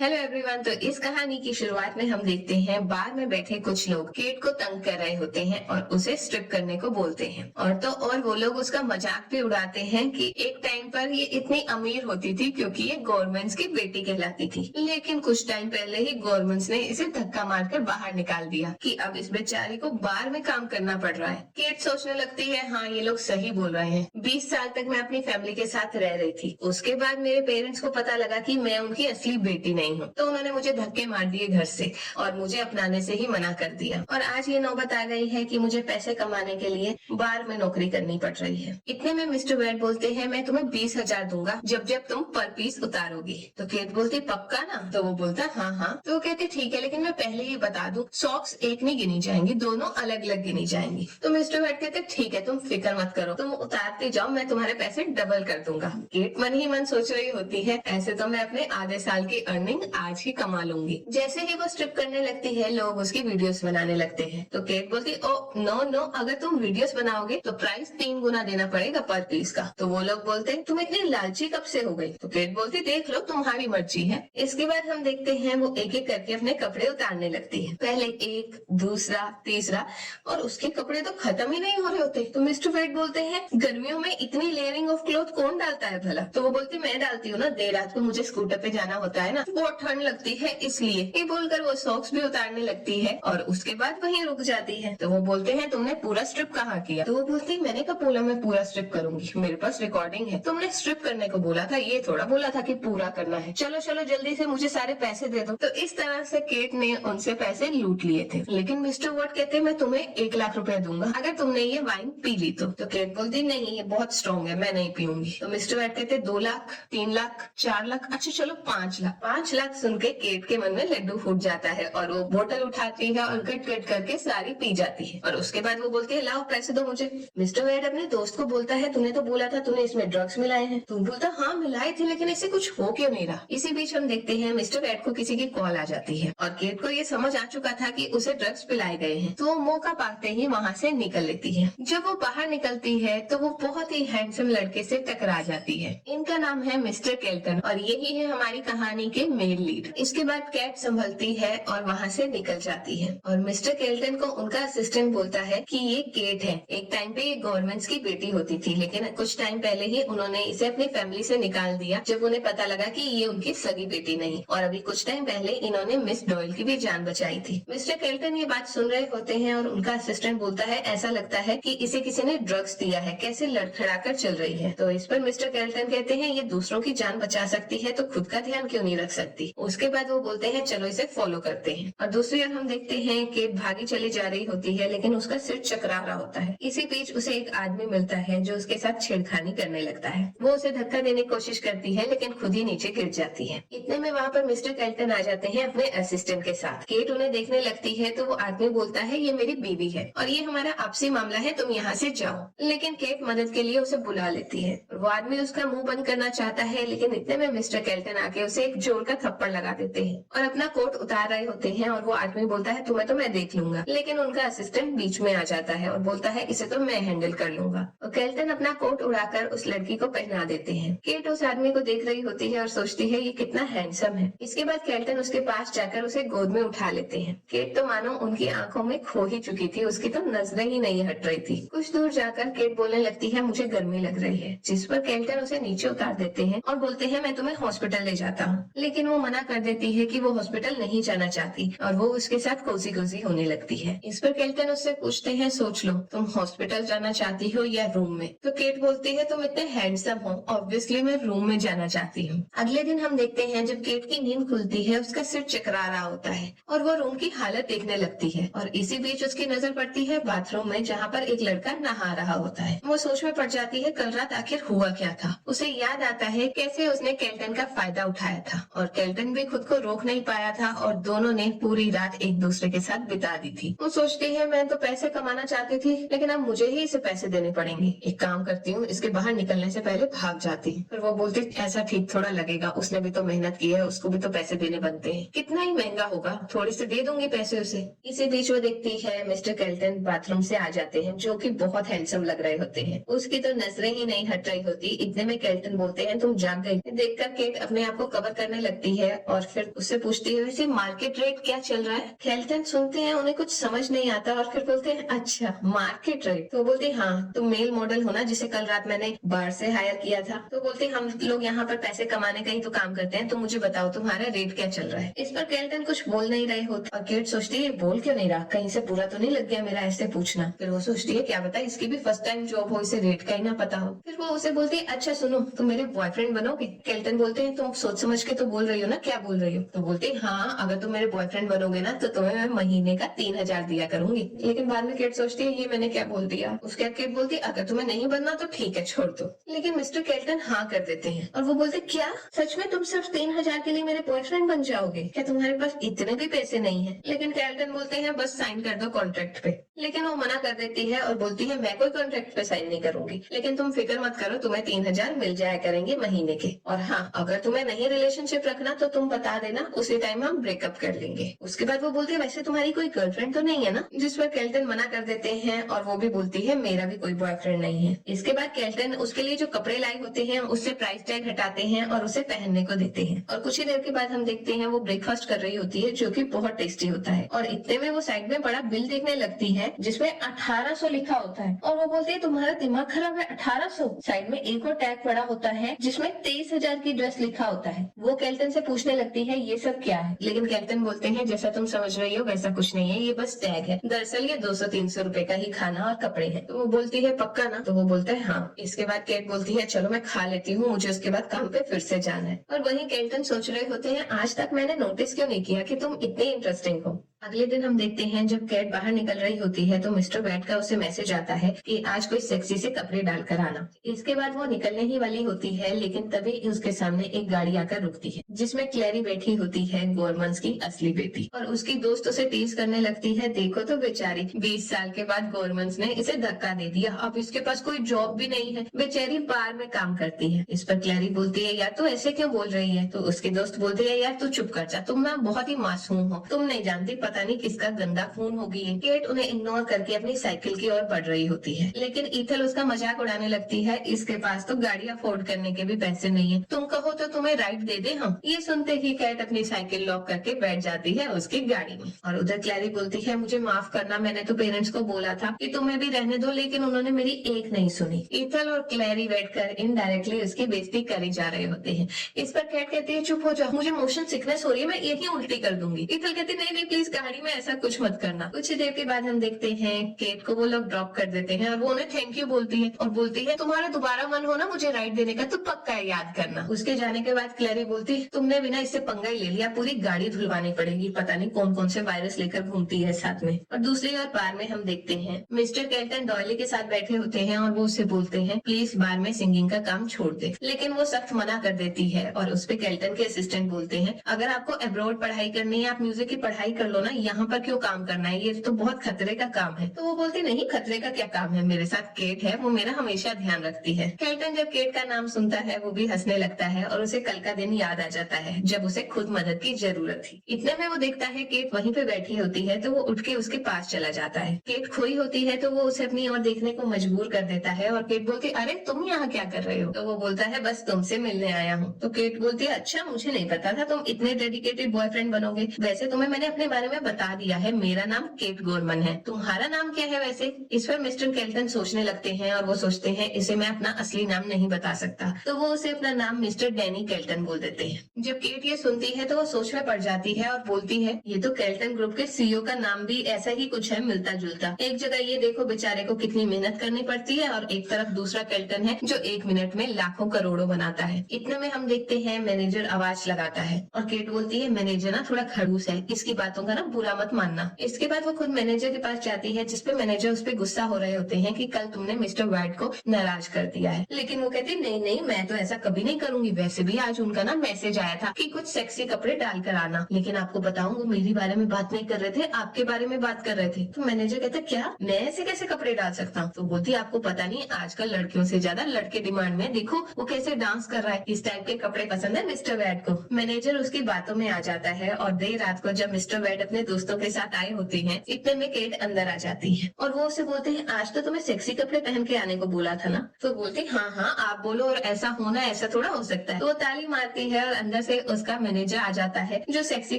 Hello everyone. तो इस कहानी की शुरुआत में हम देखते हैं बार में बैठे कुछ लोग केट को तंग कर रहे होते हैं और उसे स्ट्रिप करने को बोलते हैं। और तो और वो लोग उसका मजाक भी उड़ाते हैं कि एक टाइम पर ये इतनी अमीर होती थी क्योंकि ये गवर्नमेंट्स की बेटी कहलाती थी, लेकिन कुछ टाइम पहले ही गवर्नमेंट्स ने इसे धक्का मारकर बाहर निकाल दिया कि अब इस बेचारी को बार में काम करना पड़ रहा है। केट सोचने लगती है, हाँ ये लोग सही बोल रहे हैं। 20 साल तक मैं अपनी फैमिली के साथ रह रही थी, उसके बाद मेरे पेरेंट्स को पता लगा कि मैं उनकी असली बेटी नहीं हूँ, तो उन्होंने मुझे धक्के मार दिए घर से और मुझे अपनाने से ही मना कर दिया। और आज ये नौबत आ गई है कि मुझे पैसे कमाने के लिए बार में नौकरी करनी पड़ रही है। इतने में मिस्टर वेड बोलते हैं, मैं तुम्हें 20,000 दूंगा जब जब तुम पर पीस उतारोगी। तो केट बोलती, पक्का ना? तो वो बोलता, हाँ हाँ। तो वो कहती, ठीक है, लेकिन मैं पहले ही बता दूं, सॉक्स एक नहीं गिनी जाएंगी, दोनों अलग अलग गिनी जाएंगी। तो मिस्टर वेड कहते, ठीक है, तुम फिक्र मत करो, तुम उतारते जाओ, मैं तुम्हारे पैसे डबल कर दूंगा। केट मन ही मन सोच रही होती है, ऐसे तो मैं अपने आधे साल की अर्निंग आज ही कमा लूंगी। जैसे ही वो स्ट्रिप करने लगती है, लोग उसकी वीडियोस बनाने लगते हैं। तो केट बोलती, ओ नो नो, अगर तुम वीडियोस बनाओगे तो प्राइस 3 गुना देना पड़ेगा पर पीस का। तो वो लोग बोलते हैं, तुम इतनी लालची कब से हो गई? तो केट बोलती, देख लो, तुम्हारी मर्जी है। इसके बाद हम देखते हैं वो एक एक करके अपने कपड़े उतारने लगती है। पहले एक, दूसरा, तीसरा, और उसके कपड़े तो खत्म ही नहीं हो रहे होते। तो मिस्टर वेड बोलते हैं, गर्मियों में इतनी लेयरिंग ऑफ क्लोथ कौन डालता है भला? तो वो बोलती, मैं डालती हूँ ना, देर रात को मुझे स्कूटर पे जाना होता है ना, बहुत ठंड लगती है इसलिए। ये बोलकर वो सॉक्स भी उतारने लगती है और उसके बाद वहीं रुक जाती है। तो वो बोलते हैं, तुमने पूरा स्ट्रिप कहाँ किया? तो वो बोलती, मैंने कहा बोला मैं पूरा स्ट्रिप करूंगी, मेरे पास रिकॉर्डिंग है। तुमने स्ट्रिप करने को बोला था, ये थोड़ा बोला था कि पूरा करना है। चलो चलो जल्दी से मुझे सारे पैसे दे दो। तो इस तरह से केट ने उनसे पैसे लूट लिए थे। लेकिन मिस्टर वॉट कहते, मैं तुम्हें 1 लाख रुपया दूंगा अगर तुमने ये वाइन पी ली तो केट बोलती, नहीं ये बहुत स्ट्रॉन्ग है, मैं नहीं पीऊंगी। तो मिस्टर वॉट कहते, 2 लाख, 3 लाख, 4 लाख, अच्छा चलो 5 लाख। 5 लाख सुन के केट के मन में लड्डू फूट जाता है और वो बोतल उठाती है और कट कट करके सारी पी जाती है। और उसके बाद वो बोलती है, लाओ पैसे दो मुझे। मिस्टर वेड अपने दोस्त को बोलता है, तूने तो बोला था तूने इसमें ड्रग्स मिलाए हैं। तो बोलता, हाँ मिलाए थे, लेकिन इससे कुछ हो क्यों नहीं रहा। इसी बीच हम देखते हैं मिस्टर वेड को किसी की कॉल आ जाती है और केट को ये समझ आ चुका था कि उसे ड्रग्स पिलाए गए हैं, तो वो मौका पाते ही वहाँ से निकल लेती है। जब वो बाहर निकलती है तो वो बहुत ही हैंडसम लड़के से टकरा जाती है। इनका नाम है मिस्टर केल्टन और यही है हमारी कहानी के मेन लीड। इसके बाद कैट संभलती है और वहाँ से निकल जाती है और मिस्टर केल्टन को उनका असिस्टेंट बोलता है कि ये केट है, एक टाइम पे ये गवर्नमेंट्स की बेटी होती थी, लेकिन कुछ टाइम पहले ही उन्होंने इसे अपनी फैमिली से निकाल दिया जब उन्हें पता लगा कि ये उनकी सगी बेटी नहीं। और अभी कुछ टाइम पहले इन्होंने मिस डॉयल की भी जान बचाई थी। मिस्टर केल्टन ये बात सुन रहे होते हैं और उनका असिस्टेंट बोलता है, ऐसा लगता है कि इसे किसी ने ड्रग्स दिया है, कैसे लड़खड़ाकर चल रही है। तो इस पर मिस्टर केल्टन कहते हैं, ये दूसरों की जान बचा सकती है तो खुद का ध्यान क्यों नहीं रख सकती। उसके बाद वो बोलते हैं, चलो इसे फॉलो करते हैं। और दूसरी ओर हम देखते हैं कि भागी चली जा रही होती है, लेकिन उसका सिर चकरा रहा होता है। इसी बीच उसे एक आदमी मिलता है जो उसके साथ छेड़खानी करने लगता है। वो उसे धक्का देने की कोशिश करती है लेकिन खुद ही नीचे गिर जाती है। इतने में वहाँ पर मिस्टर केल्टन आ जाते हैं अपने असिस्टेंट के साथ। केट उन्हें देखने लगती है तो वो आदमी बोलता है, ये मेरी बीवी है और ये हमारा आपसी मामला है, तुम यहाँ से जाओ। लेकिन केट मदद के लिए उसे बुला लेती है। वो आदमी उसका मुंह बंद करना चाहता है, लेकिन इतने में मिस्टर केल्टन आके उसे एक जोर का थप्पड़ लगा देते हैं और अपना कोट उतार रहे होते हैं। और वो आदमी बोलता है, तुम्हें तो मैं देख लूंगा, लेकिन उनका असिस्टेंट बीच में आ जाता है और बोलता है, इसे तो मैं हैंडल कर लूंगा। और केल्टन अपना कोट उड़ाकर उस लड़की को पहना देते हैं। केट उस आदमी को देख रही होती है और सोचती है, ये कितना हैंडसम है। इसके बाद केल्टन उसके पास जाकर उसे गोद में उठा लेते हैं। केट तो मानो उनकी आंखों में खो ही चुकी थी, उसकी तो नजरें ही नहीं हट रही थी। कुछ दूर जाकर केट बोलने लगती है, मुझे गर्मी लग रही है, जिस पर केल्टन उसे नीचे उतार देते हैं और बोलते हैं, मैं तुम्हें हॉस्पिटल ले जाता हूँ। लेकिन वो मना कर देती है कि वो हॉस्पिटल नहीं जाना चाहती और वो उसके साथ कोसी कोसी होने लगती है। इस पर केल्टन उससे पूछते हैं, सोच लो, तुम हॉस्पिटल जाना चाहती हो या रूम में? तो केट बोलती है, तुम इतने हैंडसम हो, ऑब्वियसली मैं रूम में जाना चाहती हूँ। अगले दिन हम देखते हैं जब केट की नींद खुलती है, उसका सिर चकरा रहा होता है और वो रूम की हालत देखने लगती है। और इसी बीच उसकी नजर पड़ती है बाथरूम में, जहाँ पर एक लड़का नहा रहा होता है। वो सोच में पड़ जाती है, कल रात आखिर हुआ क्या था। उसे याद आता है कैसे उसने केल्टन का फायदा उठाया था और केल्टन भी खुद को रोक नहीं पाया था और दोनों ने पूरी रात एक दूसरे के साथ बिता दी थी। वो सोचती है, मैं तो पैसे कमाना चाहती थी, लेकिन अब मुझे ही इसे पैसे देने पड़ेंगे। एक काम करती हूँ, इसके बाहर निकलने से पहले भाग जाती हूँ। फिर वो बोलती, ऐसा ठीक थोड़ा लगेगा, उसने भी तो मेहनत की है, उसको भी तो पैसे देने बनते हैं, कितना ही महंगा होगा, थोड़ी से दे दूंगी पैसे उसे। इसी बीच वो देखती है मिस्टर केल्टन बाथरूम से आ जाते हैं, जो कि बहुत हैंडसम लग रहे होते हैं। उसकी तो नजरें ही नहीं हट रही होती। इतने में केल्टन बोलते हैं, तुम जाग गई। देखकर केट अपने आप को कवर करने लगती करती है और फिर उससे पूछती है वैसे मार्केट रेट क्या चल रहा है। केल्टन सुनते हैं, उन्हें कुछ समझ नहीं आता और फिर बोलते हैं अच्छा मार्केट रेट। तो बोलते हाँ तुम मेल मॉडल हो ना जिसे कल रात मैंने बाहर से हायर किया था। तो बोलते हम लोग यहाँ पर पैसे कमाने का ही तो काम करते हैं, तो मुझे बताओ तुम्हारा रेट क्या चल रहा है। इस पर केल्टन कुछ बोल नहीं रहे होते और केट सोचती है बोल क्यों नहीं रहा, कहीं से बुरा तो नहीं लग गया मेरा ऐसे पूछना। फिर वो सोचती है क्या पता इसकी भी फर्स्ट टाइम जॉब हो, इसे रेट का ही ना पता हो। फिर वो उसे बोलती है अच्छा सुनो तुम मेरे बॉयफ्रेंड बनोगे। केल्टन बोलते हैं तुम सोच समझ के तो बोल रही हो ना, क्या बोल रही हो। तो बोलते हैं हाँ अगर तुम मेरे बॉयफ्रेंड बनोगे ना तो तुम्हें मैं महीने का 3000 दिया करूंगी। लेकिन बाद में केट सोचती है ये मैंने क्या बोल दिया। उसके बाद केट बोलती है अगर तुम्हें नहीं बनना तो ठीक है छोड़ दो। लेकिन मिस्टर केल्टन हाँ कर देते हैं और वो बोलते क्या सच में तुम सिर्फ 3000 के लिए मेरे बॉयफ्रेंड बन जाओगे, क्या तुम्हारे पास इतने भी पैसे नहीं है। लेकिन केल्टन बोलते हैं बस साइन कर दो कॉन्ट्रैक्ट पे। लेकिन वो मना कर देती है और बोलती है मैं कोई कॉन्ट्रैक्ट पे साइन नहीं करूंगी, लेकिन तुम फिक्र मत करो तुम्हें 3000 मिल जाया करेंगे महीने के। और हाँ अगर तुम्हें नहीं रिलेशनशिप रखना तो तुम बता देना, उसी टाइम हम ब्रेकअप कर लेंगे। उसके बाद वो बोलती है वैसे तुम्हारी कोई गर्लफ्रेंड तो नहीं है ना, जिस पर केल्टन मना कर देते हैं और वो भी बोलती है मेरा भी कोई बॉयफ्रेंड नहीं है। इसके बाद केल्टन उसके लिए जो कपड़े लाए होते हैं उससे प्राइस टैग हटाते हैं और उसे पहनने को देते हैं। और कुछ ही देर के बाद हम देखते हैं वो ब्रेकफास्ट कर रही होती है जो कि बहुत टेस्टी होता है। और इतने में वो साइड में बड़ा बिल देखने लगती है जिसमें 1800 लिखा होता है और वो बोलती है तुम्हारा दिमाग खराब है 1800। साइड में एक और टैग पड़ा होता है जिसमें 23,000 की ड्रेस लिखा होता है। वो केल्टन से पूछने लगती है ये सब क्या है, लेकिन केल्टन बोलते हैं जैसा तुम समझ रही हो वैसा कुछ नहीं है, ये बस टैग है। दरअसल ये 200-300 रुपए का ही खाना और कपड़े हैं। तो वो बोलती है पक्का ना। तो वो बोलता है हाँ। इसके बाद केट बोलती है चलो मैं खा लेती हूँ, मुझे उसके बाद काम पे फिर से जाना है। और वहीं केल्टन सोच रहे होते हैं आज तक मैंने नोटिस क्यों नहीं किया कि तुम इतनी इंटरेस्टिंग हो। अगले दिन हम देखते हैं जब कैट बाहर निकल रही होती है तो मिस्टर वैट का उसे मैसेज आता है कि आज कोई सेक्सी से कपड़े डालकर आना। इसके बाद वो निकलने ही वाली होती है लेकिन तभी उसके सामने एक गाड़ी आकर रुकती है जिसमें क्लैरी बैठी होती है, गॉर्मन्स की असली बेटी। और उसकी दोस्त उसे टीज करने लगती है देखो तो बेचारी 20 साल के बाद गॉर्मन्स ने इसे धक्का दे दिया, अब इसके पास कोई जॉब भी नहीं है, बेचारी बार में काम करती है। इस पर क्लैरी बोलती है यार तू ऐसे क्यों बोल रही है। तो उसकी दोस्त बोलती है यार तू चुप कर जा, तुम ना बहुत ही मासूम हो, तुम नहीं जानती पता नहीं किसका गंदा खून हो गई है। केट उन्हें इग्नोर करके अपनी साइकिल की ओर बढ़ रही होती है लेकिन ईथल उसका मजाक उड़ाने लगती है इसके पास तो गाड़ी अफोर्ड करने के भी पैसे नहीं है, तुम कहो तो तुम्हें राइड दे दे हम। ये सुनते ही कैट अपनी साइकिल लॉक करके बैठ जाती है उसकी गाड़ी में। और उधर क्लैरी बोलती है मुझे माफ करना, मैंने तो पेरेंट्स को बोला था कि तुम्हें भी रहने दो लेकिन उन्होंने मेरी एक नहीं सुनी। ईथल और क्लैरी बैठकर इनडायरेक्टली उसकी बेइज्जती करी जा रहे होते हैं। इस पर कैट कहती है चुप हो जाओ, मुझे मोशन सिकनेस हो रही है, मैं यही उल्टी कर दूंगी। ईथल कहती नहीं नहीं प्लीज गाड़ी में ऐसा कुछ मत करना। कुछ देर के बाद हम देखते हैं केट को वो लोग ड्रॉप कर देते हैं और वो उन्हें थैंक यू बोलती है और बोलती है तुम्हारा दोबारा मन हो ना मुझे राइड देने का तो पक्का याद करना। उसके जाने के बाद क्लैरी बोलती तुमने बिना इससे पंगा ही ले लिया, पूरी गाड़ी धुलवानी पड़ेगी, पता नहीं कौन कौन से वायरस लेकर घूमती है साथ में। और दूसरी ओर बार में हम देखते हैं मिस्टर केल्टन डॉयली के साथ बैठे होते हैं और वो उससे बोलते हैं प्लीज बार में सिंगिंग का काम छोड़ दे, लेकिन वो सख्त मना कर देती है। और उस पे केल्टन के असिस्टेंट बोलते हैं अगर आपको अब्रॉड पढ़ाई करनी है आप म्यूजिक की पढ़ाई कर लो ना, यहाँ पर क्यों काम करना है, ये तो बहुत खतरे का काम है। तो वो बोलती नहीं खतरे का क्या काम है, मेरे साथ केट है वो मेरा हमेशा ध्यान रखती है। केल्टन जब केट का नाम सुनता है वो भी हंसने लगता है और उसे कल का दिन याद आ जाता है जब उसे खुद मदद की जरूरत थी। इतने में वो देखता है केट वहीं पे बैठी होती है तो वो उठ के उसके पास चला जाता है। केट खोई होती है तो वो उसे अपनी ओर देखने को मजबूर कर देता है और केट बोलती अरे तुम यहाँ क्या कर रहे हो। तो वो बोलता है बस तुमसे मिलने आया हूँ। तो केट बोलती है अच्छा मुझे नहीं पता था तुम इतने डेडिकेटेड बॉयफ्रेंड बनोगे, वैसे तुम्हें मैंने अपने बारे में बता दिया है, मेरा नाम केट गॉर्मन है, तुम्हारा नाम क्या है वैसे। इस पर मिस्टर केल्टन सोचने लगते हैं और वो सोचते हैं इसे मैं अपना असली नाम नहीं बता सकता, तो वो उसे अपना नाम मिस्टर डैनी केल्टन बोल देते हैं। जब केट ये सुनती है तो वो सोच में पड़ जाती है और बोलती है ये तो केल्टन ग्रुप के सीईओ का नाम भी ऐसा ही कुछ है, मिलता जुलता। एक जगह ये देखो बेचारे को कितनी मेहनत करनी पड़ती है और एक तरफ दूसरा केल्टन है जो 1 मिनट में लाखों करोड़ों बनाता है। इतने में हम देखते हैं मैनेजर आवाज लगाता है और केट बोलती है मैनेजर ना थोड़ा खड़ूस है, इसकी बातों का ना बुरा मत मानना। इसके बाद वो खुद मैनेजर के पास जाती है जिसपे मैनेजर उस पर गुस्सा हो रहे होते हैं कि कल तुमने मिस्टर वाइट को नाराज कर दिया है, लेकिन वो कहती नहीं नहीं मैं तो ऐसा कभी नहीं करूंगी, वैसे भी आज उनका ना मैसेज आया था कि कुछ सेक्सी कपड़े डालकर आना, लेकिन आपको बताऊं वो मेरे बारे में बात नहीं कर रहे थे, आपके बारे में बात कर रहे थे। तो मैनेजर कहते क्या मैं ऐसे कैसे कपड़े डाल सकता हूँ। तो बोलती आपको पता नहीं आजकल लड़कियों से ज्यादा लड़के डिमांड में, देखो वो कैसे डांस कर रहा है, इस टाइप के कपड़े पसंद है मिस्टर वैट को। मैनेजर उसकी बातों में आ जाता है और देर रात को जब मिस्टर वैट अपने अपने दोस्तों के साथ आए होते हैं, इतने में केट अंदर आ जाती है और वो उसे बोलते हैं आज तो तुम्हें सेक्सी कपड़े पहन के आने को बोला था ना। तो बोलती हाँ हाँ आप बोलो और ऐसा होना, ऐसा थोड़ा हो सकता है। तो वो ताली मारती है और अंदर से उसका मैनेजर आ जाता है जो सेक्सी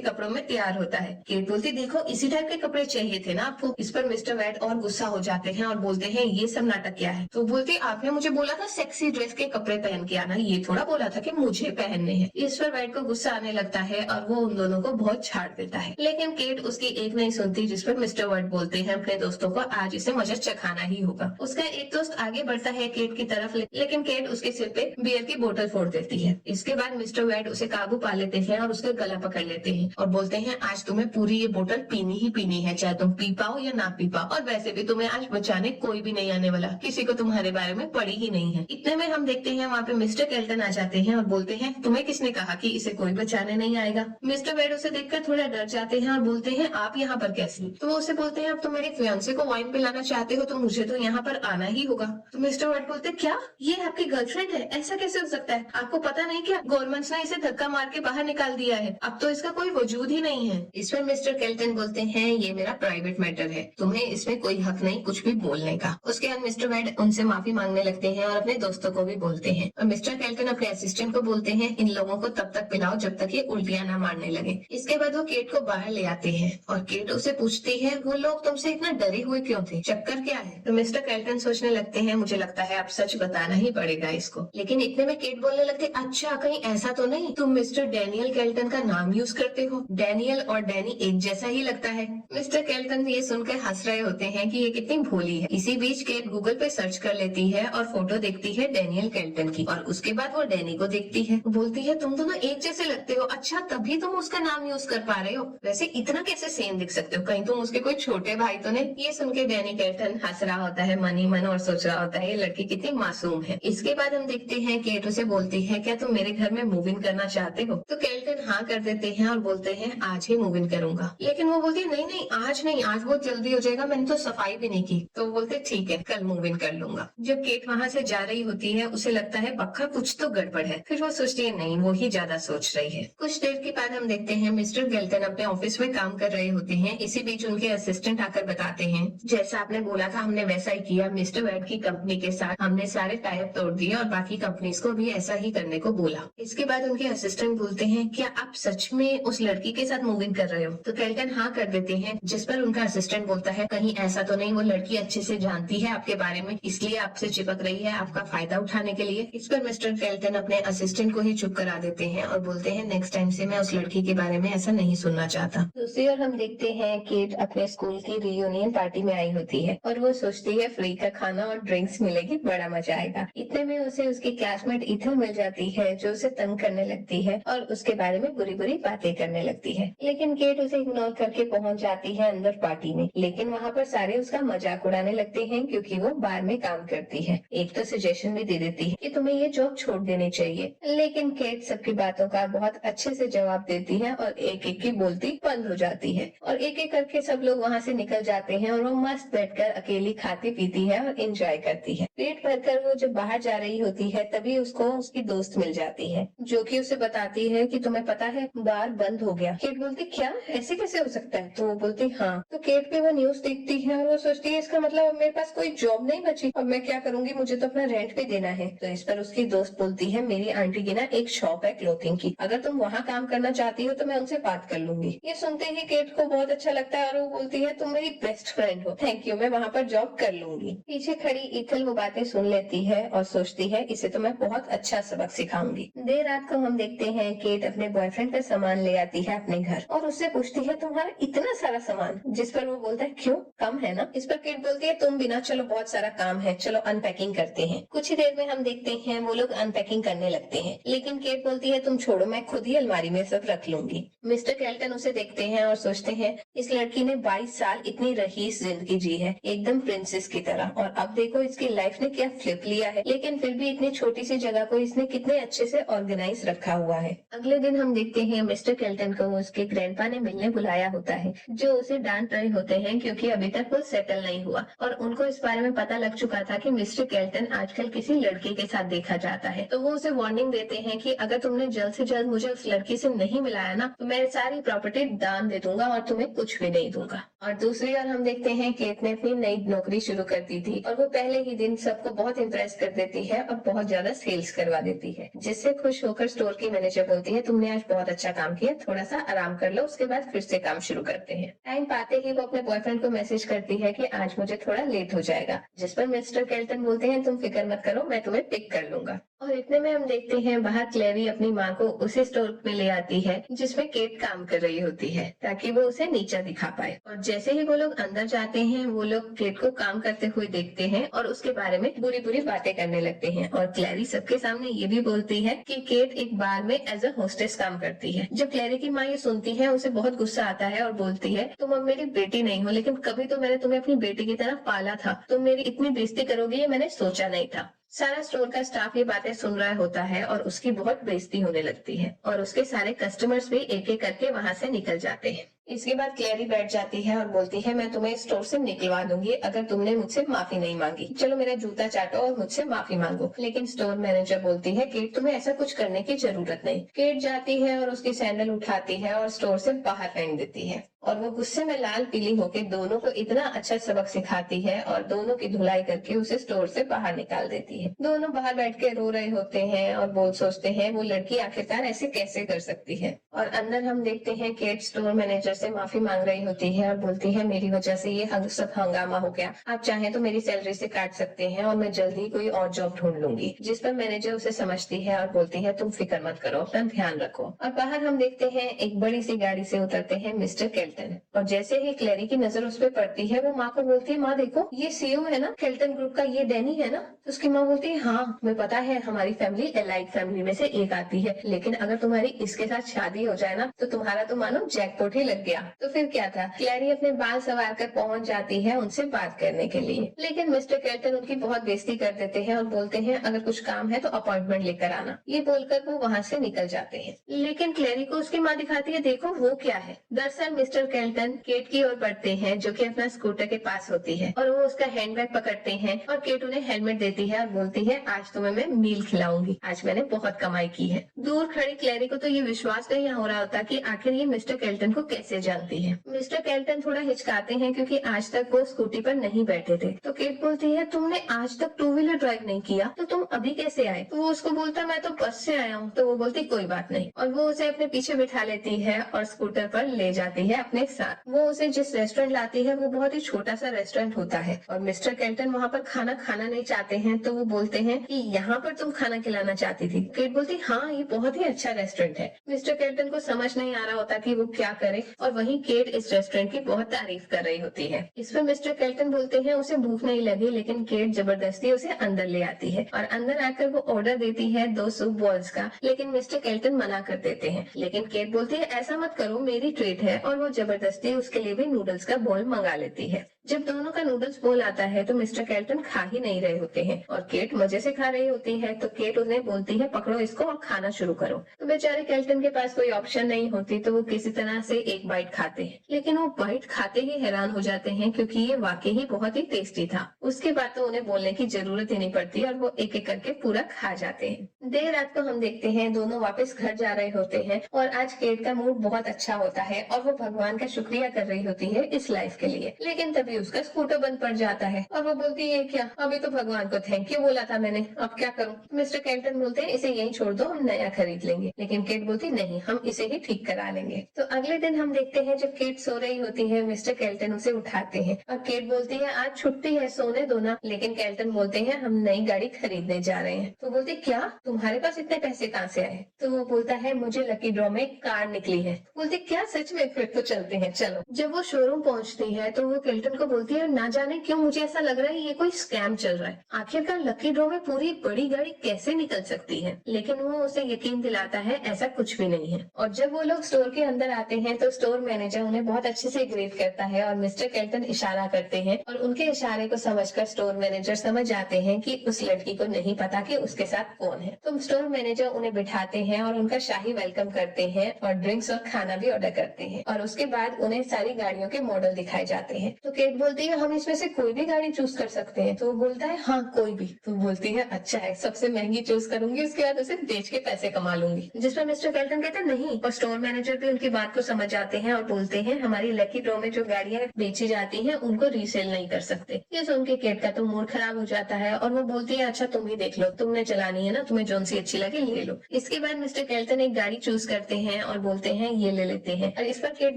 कपड़ों में तैयार होता है। केट बोलती देखो इसी टाइप के कपड़े चाहिए थे ना आपको। इस पर मिस्टर वेड और गुस्सा हो जाते हैं और बोलते हैं ये सब नाटक क्या है। तो बोलते आपने मुझे बोला था सेक्सी ड्रेस के कपड़े पहन के आना, ये थोड़ा बोला था कि मुझे पहनने हैं। इस पर वेड को गुस्सा आने लगता है और वो उन दोनों को बहुत छाड़ देता है, लेकिन केट उसकी एक नहीं सुनती, जिस पर मिस्टर वेड बोलते हैं अपने दोस्तों को आज इसे मजा चखाना ही होगा। उसका एक दोस्त आगे बढ़ता है केट की तरफ, लेकिन केट उसके सिर पे बियर की बोतल फोड़ देती है। इसके बाद मिस्टर वेड उसे काबू पा लेते हैं और उसका गला पकड़ लेते हैं और बोलते हैं आज तुम्हें पूरी ये बोतल पीनी ही पीनी है, चाहे तुम पी पाओ या ना पी पाओ, और वैसे भी तुम्हें आज बचाने कोई भी नहीं आने वाला, किसी को तुम्हारे बारे में पड़ी ही नहीं है। इतने में हम देखते हैं वहाँ पे मिस्टर केल्टन आ जाते हैं और बोलते हैं तुम्हें किसने कहा कि इसे कोई बचाने नहीं आएगा। मिस्टर वेड उसे देखकर थोड़ा डर जाते हैं और बोलते हैं आप यहाँ पर कैसे। तो वो उसे बोलते हैं अब तुम मेरे फियांसे को वाइन पिलाना चाहते हो तो मुझे तो यहाँ पर आना ही होगा। तो मिस्टर वेड बोलते क्या ये आपकी गर्लफ्रेंड है, ऐसा कैसे हो सकता है, आपको पता नहीं क्या गवर्नमेंट ने इसे धक्का मार के बाहर निकाल दिया है, अब तो इसका कोई वजूद ही नहीं है। इस पर मिस्टर केल्टन बोलते हैं ये मेरा प्राइवेट मैटर है, तुम्हें इसमें कोई हक नहीं कुछ भी बोलने का। उसके बाद मिस्टर वेड उनसे माफी मांगने लगते हैं और अपने दोस्तों को भी बोलते हैं और मिस्टर केल्टन अपने असिस्टेंट को बोलते हैं इन लोगों को तब तक पिलाओ जब तक ये उल्टियां ना मारने लगे। इसके बाद वो केट को बाहर ले आते हैं और केट उसे पूछती है वो लोग तुमसे इतना डरे हुए क्यों थे, चक्कर क्या है। तो मिस्टर केल्टन सोचने लगते हैं मुझे लगता है अब सच बताना ही पड़ेगा इसको। लेकिन इतने में केट बोलने लगते अच्छा कहीं ऐसा तो नहीं तुम मिस्टर डैनियल केल्टन का नाम यूज करते हो, डैनियल और डैनी एक जैसा ही लगता है। मिस्टर केल्टन ये सुनकर हंस रहे होते हैं कि ये कितनी भोली है। इसी बीच केट गूगल पे सर्च कर लेती है और फोटो देखती है डैनियल केल्टन की और उसके बाद वो डैनी को देखती है, बोलती है तुम दोनों एक जैसे लगते हो, अच्छा तभी तुम उसका नाम यूज कर पा रहे हो, वैसे इतना कैसे सेम दिख सकते हो, कहीं तुम उसके कोई छोटे भाई तो नहीं। ये सुन के डैनी केल्टन हंस रहा होता है मन ही मन और सोच रहा होता है ये लड़की कितनी मासूम है। इसके बाद हम देखते हैं केट उसे बोलती है क्या तुम मेरे घर में मूव इन करना चाहते हो। तो केल्टन हाँ कर देते हैं और बोलते हैं आज ही मूव इन करूंगा। लेकिन वो बोलती है नहीं नहीं आज नहीं, आज बहुत जल्दी हो जाएगा, मैंने तो सफाई भी नहीं की। तो वो बोलते ठीक है कल मूव इन कर लूंगा। जब केट वहाँ से जा रही होती है उसे लगता है पक्का कुछ तो गड़बड़ है, फिर वो सोचती है नहीं वो ही ज्यादा सोच रही है। कुछ देर के बाद हम देखते हैं मिस्टर केल्टन अपने ऑफिस में काम कर रहे होते हैं। इसी बीच उनके असिस्टेंट आकर बताते हैं जैसा आपने बोला था हमने वैसा ही किया, मिस्टर वेड की कंपनी के साथ हमने सारे टाइप तोड़ दिए और बाकी कंपनीज को भी ऐसा ही करने को बोला। इसके बाद उनके असिस्टेंट बोलते हैं क्या आप सच में उस लड़की के साथ मूव इन कर रहे हो। तो केल्टन हाँ कर देते हैं, जिस पर उनका असिस्टेंट बोलता है कहीं ऐसा तो नहीं वो लड़की अच्छे से जानती है आपके बारे में इसलिए आपसे चिपक रही है आपका फायदा उठाने के लिए। इस पर मिस्टर केल्टन अपने असिस्टेंट को ही चुप करा देते हैं और बोलते हैं नेक्स्ट टाइम से मैं उस लड़की के बारे में ऐसा नहीं सुनना चाहता। दूसरी ओर हम देखते हैं केट अपने स्कूल की रियूनियन पार्टी में आई होती है और वो सोचती है फ्री का खाना और ड्रिंक्स मिलेगी, बड़ा मजा आएगा। इतने में उसे उसकी क्लासमेट इथल मिल जाती है जो उसे तंग करने लगती है और उसके बारे में बुरी बुरी बातें करने लगती है। लेकिन केट उसे इग्नोर करके पहुंच जाती है अंदर पार्टी में। लेकिन वहाँ पर सारे उसका मजाक उड़ाने लगते हैं क्योंकि वो बार में काम करती है। एक तो सजेशन भी दे देती है कि तुम्हें ये जॉब छोड़ देनी चाहिए, लेकिन केट सबकी बातों का बहुत अच्छे से जवाब देती है और एक एक की बोलती बंद हो जाती है और एक एक करके सब लोग वहाँ से निकल जाते हैं और वो मस्त बैठकर अकेली खाती पीती है और एंजॉय करती है। पेट भरकर वो जब बाहर जा रही होती है तभी उसको उसकी दोस्त मिल जाती है जो कि उसे बताती है कि तुम्हें पता है बार बंद हो गया। केट बोलती क्या ऐसे कैसे हो सकता है। तो वो बोलती हाँ। तो केट पे वो न्यूज देखती है और वो सोचती है इसका मतलब अब मेरे पास कोई जॉब नहीं बची, अब मैं क्या करूंगी, मुझे तो अपना रेंट भी देना है। तो इस पर उसकी दोस्त बोलती है मेरी आंटी की ना एक शॉप है क्लोथिंग की, अगर तुम वहाँ काम करना चाहती हो तो मैं उनसे बात कर लूंगी। ये सुनते ही केट को बहुत अच्छा लगता है और वो बोलती है तुम मेरी बेस्ट फ्रेंड हो, थैंक यू, मैं वहाँ पर जॉब कर लूंगी। पीछे खड़ी इथल वो बातें सुन लेती है और सोचती है इसे तो मैं बहुत अच्छा सबक सिखाऊंगी। देर रात को हम देखते हैं केट अपने बॉयफ्रेंड का सामान ले आती है अपने घर और उससे पूछती है तुम्हारा इतना सारा सामान, जिस पर वो बोलता है क्यों कम है ना। इस पर केट बोलती है तुम बिना चलो बहुत सारा काम है, चलो अनपैकिंग करते हैं। कुछ ही देर में हम देखते हैं वो लोग अनपैकिंग करने लगते हैं, लेकिन केट बोलती है तुम छोड़ो मैं खुद ही अलमारी में सब रख लूंगी। मिस्टर केल्टन उसे देखते हैं और सोचते हैं इस लड़की ने 22 साल इतनी रईस जिंदगी जी है एकदम प्रिंसेस की तरह, और अब देखो इसकी लाइफ ने क्या फ्लिप लिया है, लेकिन फिर भी इतनी छोटी सी जगह को इसने कितने अच्छे से ऑर्गेनाइज रखा हुआ है। अगले दिन हम देखते हैं मिस्टर केल्टन को उसके ग्रैंडपा ने मिलने बुलाया होता है जो उसे डांट रहे होते हैं क्योंकि अभी तक वो सेटल नहीं हुआ और उनको इस बारे में पता लग चुका था कि मिस्टर केल्टन आजकल किसी लड़के के साथ देखा जाता है। तो वो उसे वार्निंग देते हैं कि अगर तुमने जल्द से जल्द मुझे उस लड़की से नहीं मिलाया ना तो मैं सारी प्रॉपर्टी दान दे दूंगा और तुम्हें कुछ भी नहीं दूंगा। और दूसरी ओर हम देखते हैं केट ने अपनी नई नौकरी शुरू कर दी थी और वो पहले ही दिन सबको बहुत इम्प्रेस कर देती है और बहुत ज्यादा सेल्स करवा देती है, जिससे खुश होकर स्टोर की मैनेजर बोलती है तुमने आज बहुत अच्छा काम किया, थोड़ा सा आराम कर लो, उसके बाद फिर से काम शुरू करते हैं। टाइम पाते ही वो अपने बॉयफ्रेंड को मैसेज करती है कि आज मुझे थोड़ा लेट हो जाएगा, जिस पर मिस्टर केल्टन बोलते हैं तुम फिक्र मत करो, मैं तुम्हें पिक कर लूंगा। और इतने में हम देखते हैं बाहर क्लेरी अपनी माँ को उसी स्टोर में ले आती है जिसमें केट काम कर रही होती है, ताकि वो उसे नीचा दिखा पाए। और जैसे ही वो लोग अंदर जाते हैं वो लोग केट को काम करते हुए देखते हैं और उसके बारे में बुरी बुरी बातें करने लगते हैं। और क्लेरी सबके सामने ये भी बोलती है कि केट एक बार में एज अ होस्टेस काम करती है। जब क्लेरी की माँ ये सुनती है उसे बहुत गुस्सा आता है और बोलती है तुम अब मेरी बेटी नहीं हो, लेकिन कभी तो मैंने तुम्हें अपनी बेटी की तरह पाला था, तुम मेरी इतनी बेइज्जती करोगी ये मैंने सोचा नहीं था। सारा स्टोर का स्टाफ ये बातें सुन रहा होता है और उसकी बहुत बेइज्जती होने लगती है और उसके सारे कस्टमर्स भी एक एक करके वहां से निकल जाते हैं। इसके बाद क्लेरी बैठ जाती है और बोलती है मैं तुम्हें स्टोर से निकलवा दूंगी अगर तुमने मुझसे माफी नहीं मांगी, चलो मेरा जूता चाटो और मुझसे माफी मांगो। लेकिन स्टोर मैनेजर बोलती है केट तुम्हें ऐसा कुछ करने की जरूरत नहीं। केट जाती है और उसकी सैंडल उठाती है और स्टोर से बाहर फेंक देती है और वो गुस्से में लाल पीली होकर दोनों को इतना अच्छा सबक सिखाती है और दोनों की धुलाई करके उसे स्टोर से बाहर निकाल देती है। दोनों बाहर बैठ के रो रहे होते हैं और बोल सोचते हैं वो लड़की आखिरकार ऐसे कैसे कर सकती है। और अंदर हम देखते हैं केट स्टोर मैनेजर से माफी मांग रही होती है और बोलती है मेरी वजह से ये सब हंगामा हो गया, आप चाहें तो मेरी सैलरी से काट सकते हैं और मैं जल्दी कोई और जॉब ढूंढ लूंगी। जिस पर मैनेजर उसे समझती है और बोलती है तुम फिक्र मत करो, अपना ध्यान रखो। और बाहर हम देखते हैं एक बड़ी सी गाड़ी से उतरते हैं मिस्टर केल्टन और जैसे ही क्लेरी की नजर उस पर पड़ती है वो माँ को बोलती है माँ देखो ये सीईओ है ना केल्टन ग्रुप का, ये डैनी है ना। तो उसकी माँ बोलती है हाँ मुझे पता है, हमारी फैमिली एलाइड फैमिली में से एक आती है, लेकिन अगर तुम्हारी इसके साथ शादी हो जाए ना तो तुम्हारा तो मानो जैकपॉट ही लग गया। तो फिर क्या था, क्लेरी अपने बाल संवार कर पहुंच जाती है उनसे बात करने के लिए, लेकिन मिस्टर केल्टन उनकी बहुत बेइज्जती कर देते हैं और बोलते हैं अगर कुछ काम है तो अपॉइंटमेंट लेकर आना। ये बोलकर वो वहाँ से निकल जाते हैं। लेकिन क्लेरी को उसकी माँ दिखाती है देखो वो क्या है। दरअसल मिस्टर केल्टन केट की ओर बढ़ते हैं जो कि अपना स्कूटर के पास होती है और वो उसका हैंडबैग पकड़ते हैं और केट उन्हें हेलमेट देती है और बोलती है आज तुम्हें मैं मील खिलाऊंगी, आज मैंने बहुत कमाई की है। दूर खड़ी क्लेरी को तो ये विश्वास नहीं हो रहा होता कि आखिर ये मिस्टर केल्टन को कैसे जानती है। मिस्टर केल्टन थोड़ा हिचकाते हैं क्योंकि आज तक वो स्कूटी पर नहीं बैठे थे। तो केट बोलती है तुमने आज तक टू व्हीलर ड्राइव नहीं किया तो तुम अभी कैसे आए। तो वो उसको बोलता मैं तो बस से आया हूँ। तो वो बोलती कोई बात नहीं और वो उसे अपने पीछे बिठा लेती है और स्कूटर पर ले जाती है अपने साथ। वो उसे जिस रेस्टोरेंट लाती है वो बहुत ही छोटा सा रेस्टोरेंट होता है और मिस्टर केल्टन वहाँ पर खाना खाना नहीं चाहते हैं। तो वो बोलते हैं कि यहाँ पर तुम खाना खिलाना चाहती थी। केट बोलती हाँ ये बहुत ही अच्छा रेस्टोरेंट है। मिस्टर केल्टन को समझ नहीं आ रहा होता कि वो क्या करे और वहीं केट इस रेस्टोरेंट की बहुत तारीफ कर रही होती है। इस पर मिस्टर केल्टन बोलते हैं उसे भूख नहीं लगी, लेकिन केट जबरदस्ती उसे अंदर ले आती है और अंदर आकर वो ऑर्डर देती है 2 सूप बॉल्स का, लेकिन मिस्टर केल्टन मना कर देते हैं। लेकिन केट बोलती है ऐसा मत करो मेरी ट्रीट है और वो जबरदस्ती उसके लिए भी नूडल्स का बॉल मंगा लेती है। जब दोनों का नूडल्स बोल आता है तो मिस्टर केल्टन खा ही नहीं रहे होते हैं और केट मजे से खा रही होती है। तो केट उन्हें बोलती है पकड़ो इसको और खाना शुरू करो। तो बेचारे केल्टन के पास कोई ऑप्शन नहीं होती तो वो किसी तरह से एक बाइट खाते हैं, लेकिन वो बाइट खाते ही हैरान हो जाते हैं क्योंकि ये वाकई ही बहुत ही टेस्टी था। उसके बाद तो उन्हें बोलने की जरूरत ही नहीं पड़ती और वो एक एक करके पूरा खा जाते हैं। देर रात को हम देखते हैं दोनों वापस घर जा रहे होते हैं और आज केट का मूड बहुत अच्छा होता है और वो भगवान का शुक्रिया कर रही होती है इस लाइफ के लिए। लेकिन तभी उसका स्कूटर बंद पड़ जाता है और वो बोलती है क्या, अभी तो भगवान को थैंक यू बोला था मैंने, अब क्या करूं। मिस्टर केल्टन बोलते हैं इसे यहीं छोड़ दो, हम नया खरीद लेंगे। लेकिन केट बोलती नहीं, हम इसे ही ठीक करा लेंगे। तो अगले दिन हम देखते हैं जब केट सो रही होती है मिस्टर केल्टन उसे उठाते हैं और केट बोलती है आज छुट्टी है सोने दो ना। लेकिन केल्टन बोलते हैं हम नई गाड़ी खरीदने जा रहे हैं। तो बोलते क्या, तुम्हारे पास इतने पैसे कहाँ से आए। तो वो बोलता है मुझे लकी ड्रॉ में कार निकली है। बोलते क्या सच में, फिर तो चलते हैं चलो। जब वो शोरूम पहुँचती है तो वो केल्टन को बोलती है ना जाने क्यों मुझे ऐसा लग रहा है ये कोई स्कैम चल रहा है, आखिरकार लकी ड्रॉ में पूरी बड़ी गाड़ी कैसे निकल सकती है। लेकिन वो उसे यकीन दिलाता है ऐसा कुछ भी नहीं है। और जब वो लोग स्टोर के अंदर आते हैं तो स्टोर मैनेजर उन्हें बहुत अच्छे से ग्रीट करता है और मिस्टर केल्टन इशारा करते हैं और उनके इशारे को समझकर स्टोर मैनेजर समझ जाते हैं कि उस लड़की को नहीं पता कि उसके साथ कौन है। तो स्टोर मैनेजर उन्हें बिठाते हैं और उनका शाही वेलकम करते हैं और ड्रिंक्स और खाना भी ऑर्डर करते हैं और उसके बाद उन्हें सारी गाड़ियों के मॉडल दिखाए जाते हैं। तो केट बोलती है हम इसमें से कोई भी गाड़ी चूज कर सकते हैं। तो वो बोलता है हाँ कोई भी। तो बोलती है अच्छा है, सबसे महंगी चूज करूंगी, उसके बाद उसे बेच के पैसे कमा लूंगी। जिस पर मिस्टर केल्टन कहते हैं नहीं, और स्टोर मैनेजर भी उनकी बात को समझ जाते हैं और बोलते हैं हमारी लकी ड्रॉ में जो गाड़ियां बेची जाती हैं उनको रीसेल नहीं कर सकते। ये सुन के केट का तो मूड खराब हो जाता है और वो बोलती है अच्छा तुम ही देख लो, तुमने चलानी है ना, तुम्हें जोन सी अच्छी लगे ले लो। इसके बाद मिस्टर केल्टन एक गाड़ी चूज करते हैं और बोलते हैं ये ले लेते हैं। और इस पर केट